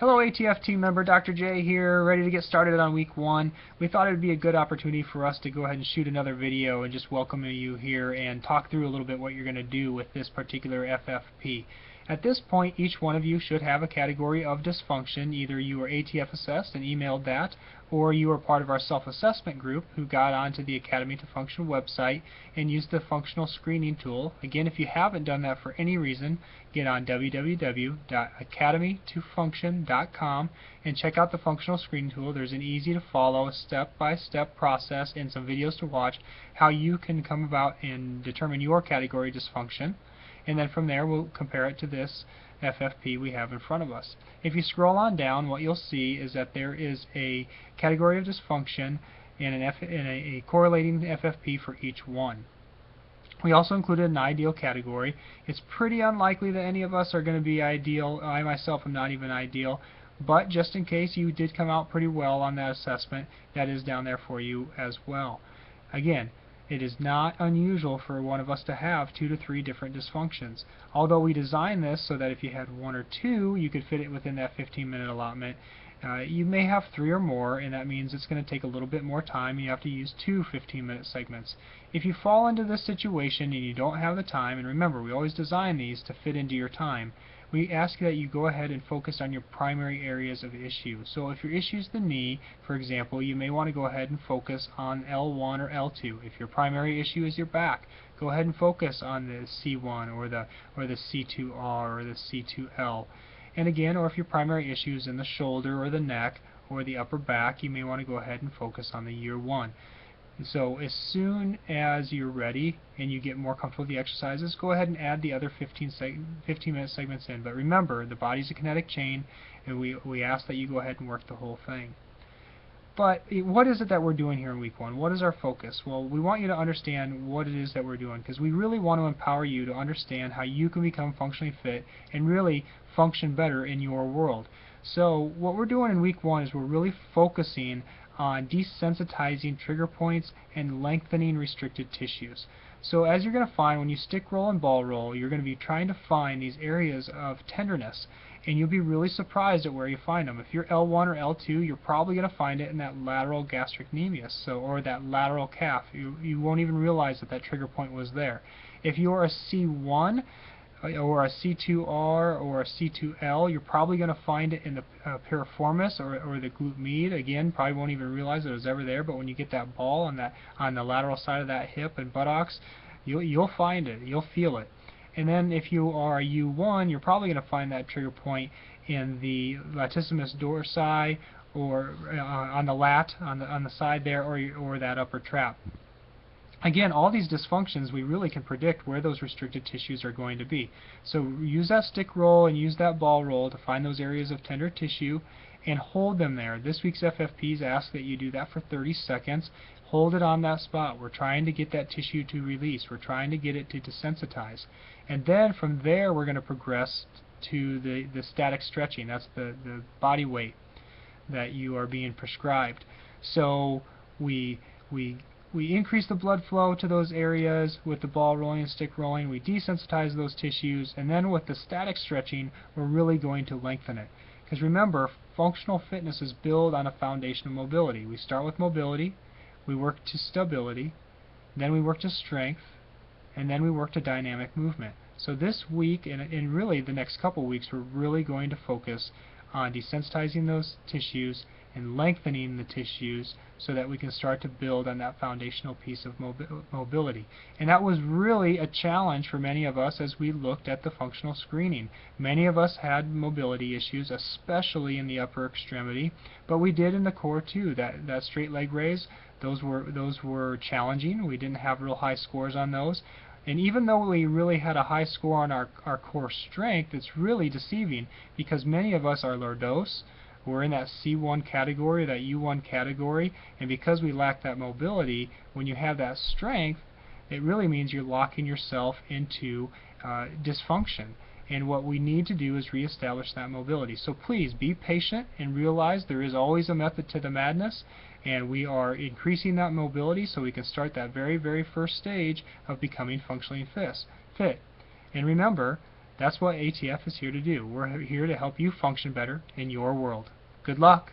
Hello ATF team member, Dr. J here, ready to get started on week 1. We thought it would be a good opportunity for us to go ahead and shoot another video and just welcome you here and talk through a little bit what you're going to do with this particular FFP. At this point, each one of you should have a category of dysfunction. Either you were ATF assessed and emailed that, or you were part of our self-assessment group who got onto the Academy to Function website and used the functional screening tool. Again, if you haven't done that for any reason, get on www.academytofunction.com and check out the functional screening tool. There's an easy to follow, step-by-step process and some videos to watch how you can come about and determine your category dysfunction. And then from there we'll compare it to this FFP we have in front of us. If you scroll on down, what you'll see is that there is a category of dysfunction and a correlating FFP for each one. We also included an ideal category. It's pretty unlikely that any of us are going to be ideal. I myself am not even ideal, but just in case you did come out pretty well on that assessment, that is down there for you as well. Again, it is not unusual for one of us to have 2 to 3 different dysfunctions. Although we designed this so that if you had 1 or 2, you could fit it within that 15-minute allotment. You may have 3 or more, and that means it's going to take a little bit more time. You have to use 2 15-minute segments. If you fall into this situation and you don't have the time, and remember, we always design these to fit into your time, we ask that you go ahead and focus on your primary areas of issue. So if your issue is the knee, for example, you may want to go ahead and focus on L1 or L2. If your primary issue is your back, go ahead and focus on the C1 or the C2R or the C2L. And again, or if your primary issue is in the shoulder or the neck or the upper back, you may want to go ahead and focus on the year 1. So as soon as you're ready and you get more comfortable with the exercises, go ahead and add the other 15-minute segments in. But remember, the body's a kinetic chain, and we ask that you go ahead and work the whole thing. But what is it that we're doing here in week 1? What is our focus? Well, we want you to understand what it is that we're doing, because we really want to empower you to understand how you can become functionally fit and really function better in your world. So what we're doing in week 1 is we're really focusing on desensitizing trigger points and lengthening restricted tissues. So as you're going to find, when you stick roll and ball roll, you're going to be trying to find these areas of tenderness, and you'll be really surprised at where you find them. If you're L1 or L2, you're probably going to find it in that lateral gastrocnemius, or that lateral calf. You won't even realize that that trigger point was there. If you're a C1 or a C2R or a C2L, you're probably going to find it in the piriformis or the glute med. Again, probably won't even realize it was ever there, but when you get that ball on the lateral side of that hip and buttocks, you'll find it, you'll feel it. And then if you are a U1, you're probably going to find that trigger point in the latissimus dorsi or on the lat, on the side there, or that upper trap. Again, all these dysfunctions, we really can predict where those restricted tissues are going to be. So use that stick roll and use that ball roll to find those areas of tender tissue and hold them there. This week's FFPs ask that you do that for 30 seconds. Hold it on that spot. We're trying to get that tissue to release. We're trying to get it to desensitize. And then from there we're going to progress to the static stretching. That's the body weight that you are being prescribed. So we increase the blood flow to those areas with the ball rolling and stick rolling. We desensitize those tissues, and then with the static stretching, we're really going to lengthen it. Because remember, functional fitness is built on a foundation of mobility. We start with mobility, we work to stability, then we work to strength, and then we work to dynamic movement. So this week, and really the next couple weeks, we're really going to focus on desensitizing those tissues and lengthening the tissues so that we can start to build on that foundational piece of mobility. And that was really a challenge for many of us as we looked at the functional screening. Many of us had mobility issues, especially in the upper extremity, but we did in the core too. That straight leg raise, those were challenging. We didn't have real high scores on those. And even though we really had a high score on our core strength, it's really deceiving because many of us are lordosis. We're in that C1 category, that U1 category, and because we lack that mobility, when you have that strength, it really means you're locking yourself into dysfunction. And what we need to do is reestablish that mobility. So please be patient and realize there is always a method to the madness, and we are increasing that mobility so we can start that very, very first stage of becoming functionally fit. And remember, That's what ATF is here to do. We're here to help you function better in your world. Good luck!